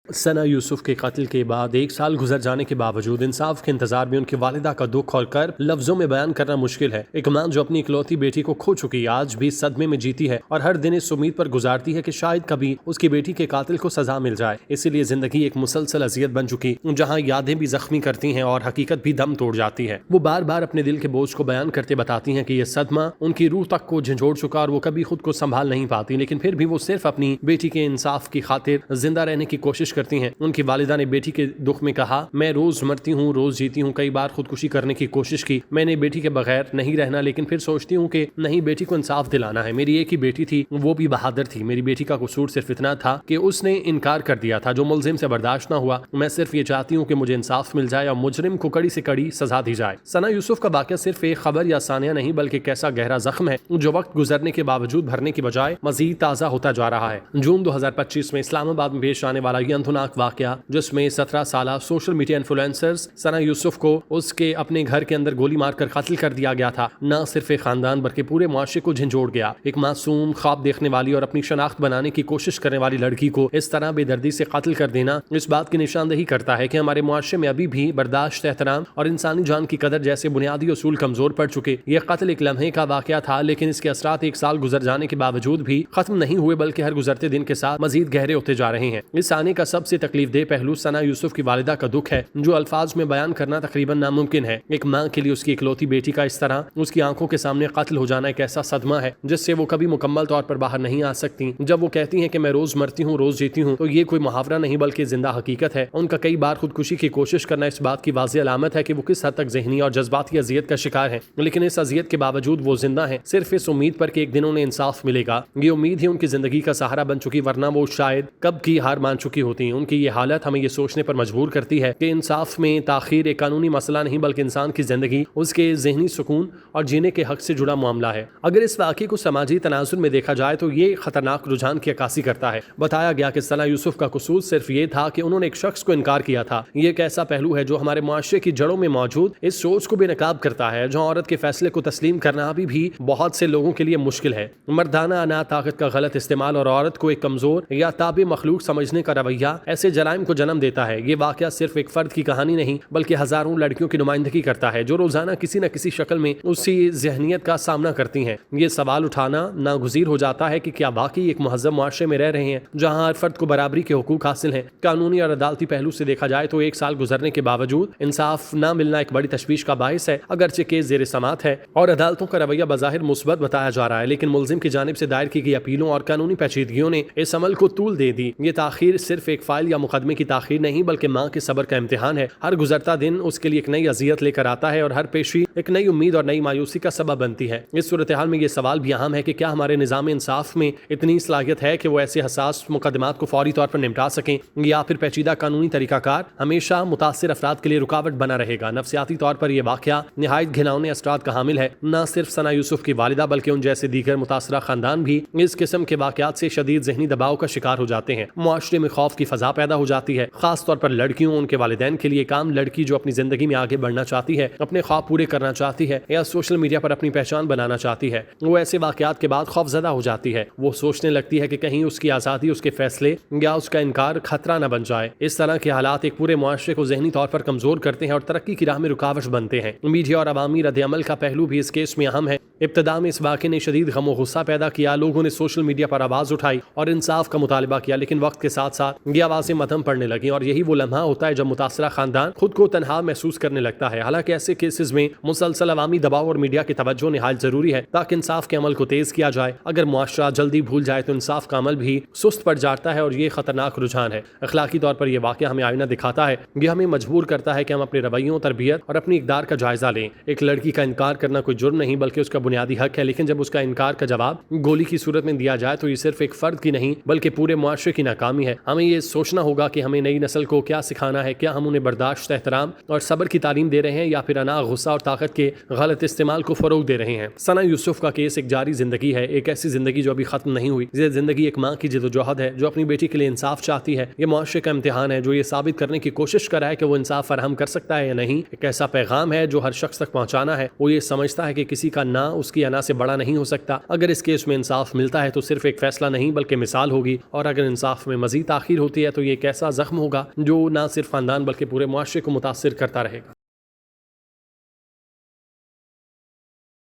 सना यूसुफ के कत्ल के बाद 1 साल गुजर जाने के बावजूद इंसाफ के इंतजार में उनकी वालिदा का दुख और कर्ब लफ्जों में बयान करना मुश्किल है। एक मां जो अपनी इकलौती बेटी को खो चुकी है आज भी सदमे में जीती है और हर दिन इस उम्मीद पर गुजारती है कि शायद कभी उसकी बेटी के कातिल को सजा मिल जाए। इसीलिए जिंदगी एक मुसलसल अजियत बन चुकी, जहाँ यादें भी जख्मी करती हैं और हकीकत भी दम तोड़ जाती है। वो बार बार अपने दिल के बोझ को बयान करते बताती हैं कि ये सदमा उनकी रूह तक को झंझोड़ चुका और वो कभी खुद को संभाल नहीं पाती, लेकिन फिर भी वो सिर्फ अपनी बेटी के इंसाफ की खातिर जिंदा रहने की कोशिश करती हैं। उनकी वालिदा ने बेटी के दुख में कहा, मैं रोज मरती हूँ, रोज जीती हूँ, कई बार खुदकुशी करने की कोशिश की, मैंने बेटी के बगैर नहीं रहना, लेकिन फिर सोचती हूँ कि नहीं, बेटी को इंसाफ दिलाना है। मेरी एक ही बेटी थी, वो भी बहादुर थी। मेरी बेटी का कसूर सिर्फ इतना था कि उसने इनकार कर दिया था, जो मुलजिम से बर्दाश्त ना हुआ। मैं सिर्फ ये चाहती हूँ कि मुझे इंसाफ मिल जाए और मुजरिम को कड़ी से कड़ी सजा दी जाए। सना यूसुफ का वाकया सिर्फ एक खबर या सानिया नहीं, बल्कि एक ऐसा गहरा जख्म है जो वक्त गुजरने के बावजूद भरने की बजाय मजीद ताज़ा होता जा रहा है। जून 2025 में इस्लामाबाद में पेश आने वाला ये अंतनाक वाकया, जिसमें 17 साल सोशल मीडिया इन्फ्लुएंसर्स सना यूसुफ को उसके अपने घर के अंदर गोली मारकर कत्ल कर दिया गया था, न सिर्फ एक खानदान बल्कि पूरे मुआशरे को झंझोड़ गया। एक मासूम, ख्वाब देखने वाली और अपनी शनाख्त बनाने की कोशिश करने वाली लड़की को इस तरह बेदर्दी से कत्ल कर देना इस बात की निशानदेही करता है कि हमारे मुआशरे में अभी भी बर्दाश्त, एहतराम और इंसानी जान की कदर जैसे बुनियादी उसूल कमजोर पड़ चुके। यह कत्ल एक लम्हे का वाकया था, लेकिन इसके असरात 1 साल गुजर जाने के बावजूद भी खत्म नहीं हुए, बल्कि हर गुजरते दिन के साथ मजीद गहरे होते जा रहे हैं। इस आने का सबसे तकलीफदेह पहलू सना यूसुफ की वालिदा का दुख है, जो अल्फाज में बयान करना तकरीबन नामुमकिन है। एक मां के लिए उसकी इकलौती बेटी का इस तरह उसकी आंखों के सामने कत्ल हो जाना एक ऐसा सदमा है जिससे वो कभी मुकम्मल तौर पर बाहर नहीं आ सकती। जब वो कहती हैं कि मैं रोज मरती हूँ, रोज जीती हूँ, तो ये कोई मुहावरा नहीं बल्कि जिंदा हकीकत है। उनका कई बार खुदकुशी की कोशिश करना इस बात की वाज़ेह अलामत है कि वो किस हद तक ज़हनी और जज्बाती अजियत का शिकार है, लेकिन इस अजियत के बावजूद वो जिंदा है, सिर्फ इस उम्मीद पर कि एक दिन उन्हें इंसाफ मिलेगा। ये उम्मीद ही उनकी जिंदगी का सहारा बन चुकी, वरना वो शायद कब की हार मान चुकी होती। उनकी ये हालत हमें ये सोचने पर मजबूर करती है कि इंसाफ में ताखीर एक कानूनी मसला नहीं, बल्कि इंसान की जिंदगी, उसके ज़हनी सुकून और जीने के हक से जुड़ा मामला है। अगर इस वाक़े को समाजी तनाजुर में देखा जाए तो ये खतरनाक रुझान की अक्कासी करता है। बताया गया कि सना यूसुफ का कसूर सिर्फ ये था कि उन्होंने एक शख्स को इनकार किया था। ये एक ऐसा पहलू है जो हमारे मुआशरे की जड़ों में मौजूद इस सोच को बेनकाब करता है, जहाँ औरत के फैसले को तस्लीम करना अभी भी बहुत से लोगों के लिए मुश्किल है। मर्दाना अना ताकत का गलत इस्तेमाल और औरत को एक कमजोर या ताबे मखलूक समझने का रवैया ऐसे जराइम को जन्म देता है। ये वाकया सिर्फ एक फर्द की कहानी नहीं, बल्कि हजारों लड़कियों की नुमाइंदगी करता है जो रोजाना किसी न किसी शक्ल में उसी जहनियत का सामना करती हैं। ये सवाल उठाना नागुज़ीर हो जाता है कि क्या वाकई एक मुहज़्ज़ब मुआशरे में रह रहे हैं जहाँ हर फर्द को बराबरी के हुकूक हासिल हैं। कानूनी और अदालती पहलू से देखा जाए तो 1 साल गुजरने के बावजूद इंसाफ न मिलना एक बड़ी तशवीश का बाइस है। अगरचे केस ज़ेर समात है और अदालतों का रवैया बज़ाहिर मुस्बत बताया जा रहा है, लेकिन मुलजिम की जानिब से दायर की गई अपीलों और कानूनी पेचीदगियों ने इस अमल को तूल दे दी। ये ताखीर सिर्फ एक फाइल या मुकदमे की ताखीर नहीं, बल्कि माँ के सब्र का इम्तिहान है। हर गुजरता दिन उसके लिए एक नई अजियत लेकर आता है और हर पेशी एक नई उम्मीद और नई मायूसी का सबब बनती है। इस सूरत हाल में ये सवाल भी अहम है कि क्या हमारे निज़ाम इंसाफ में इतनी सलाहियत है कि वो ऐसे हसास मुकदमात को फौरी तौर पर निपटा सकें, या फिर पेचीदा कानूनी तरीकाकार हमेशा मुतासिर अफराद के लिए रुकावट बना रहेगा। नफसियाती तौर पर यह वाकया निहायत घिनौने असरात का हामिल है। न सिर्फ सना यूसुफ की वालिदा बल्कि उन जैसे दीगर मुतासरा खानदान भी इस किस्म के वाकयात से शदीद ज़हनी दबाव का शिकार हो जाते हैं। मुआशरे में खौफ की फ़ज़ा पैदा हो जाती है, खास तौर पर लड़कियों, उनके वालिदैन के लिए। काम लड़की जो अपनी ज़िंदगी में आगे बढ़ना चाहती है, अपने ख्वाब पूरे करना चाहती है या सोशल मीडिया पर अपनी पहचान बनाना चाहती है, वो ऐसे वाकयात के बाद खौफज़दा हो जाती है। वो सोचने लगती है कि कहीं उसकी आज़ादी, उसके फैसले या उसका इनकार खतरा न बन जाए। इस तरह के हालात एक पूरे मुआशरे को ज़हनी तौर पर कमज़ोर करते हैं और तरक्की की राह में रुकावट बनते हैं। मीडिया और अवामी रद्द-ए-अमल का पहलू भी इस केस में अहम है। इब्तिदा में इस वाक़े ने शदीद गम और गुस्सा पैदा किया। लोगों ने सोशल मीडिया पर आवाज़ उठाई और इंसाफ का मुतालबा किया, लेकिन वक्त के साथ साथ ये आवाज़ें मध्यम पड़ने लगी और यही वो लम्हा होता है जब मुतासरा खानदान खुद को तनहा महसूस करने लगता है। हालांकि ऐसे केसेस में मुसलसल अवामी दबाव और मीडिया की तवज्जो निहायत ज़रूरी है ताकि इंसाफ के अमल को तेज़ किया जाए। अगर मुआशरा जल्दी भूल जाए तो इंसाफ का अमल भी सुस्त पड़ जाता है और ये खतरनाक रुझान है। अखलाकी तौर पर यह वाक़या हमें आईना दिखाता है। यह हमें मजबूर करता है कि हम अपने रवैयों, तरबियत और अपनी इक़दार का जायज़ा लें। एक लड़की का इनकार करना कोई जुर्म नहीं बल्कि उसका बुनियादी हक है, लेकिन जब उसका इनकार का जवाब गोली की सूरत में दिया जाए तो ये सिर्फ एक फर्द की नहीं बल्कि पूरे मुआशरे की नाकामी है। हमें ये सोचना होगा कि हमें नई नस्ल को क्या सिखाना है। क्या हम उन्हें बर्दाश्त, एहतराम और सब्र की तालीम दे रहे हैं या फिर अना, गुस्सा और ताकत के गलत इस्तेमाल को फरोग दे रहे हैं। सना यूसुफ का केस एक जारी जिंदगी है, एक ऐसी जिंदगी जो अभी खत्म नहीं हुई। ये जिंदगी एक माँ की जद्दोजहद है जो अपनी बेटी के लिए इंसाफ चाहती है। ये मुआशरे का इम्तिहान है जो ये साबित करने की कोशिश कर रहा है कि वो इंसाफ फराहम कर सकता है या नहीं। एक ऐसा पैगाम है जो हर शख्स तक पहुँचाना है। वो ये समझता है कि किसी का ना اس کی انا سے بڑا نہیں ہو سکتا۔ اگر اس کیس میں انصاف ملتا ہے تو صرف ایک فیصلہ نہیں بلکہ مثال ہوگی، اور اگر انصاف میں مزید تاخیر ہوتی ہے تو یہ ایک ایسا زخم ہوگا جو نہ صرف خاندان بلکہ پورے معاشرے کو متاثر کرتا رہے گا۔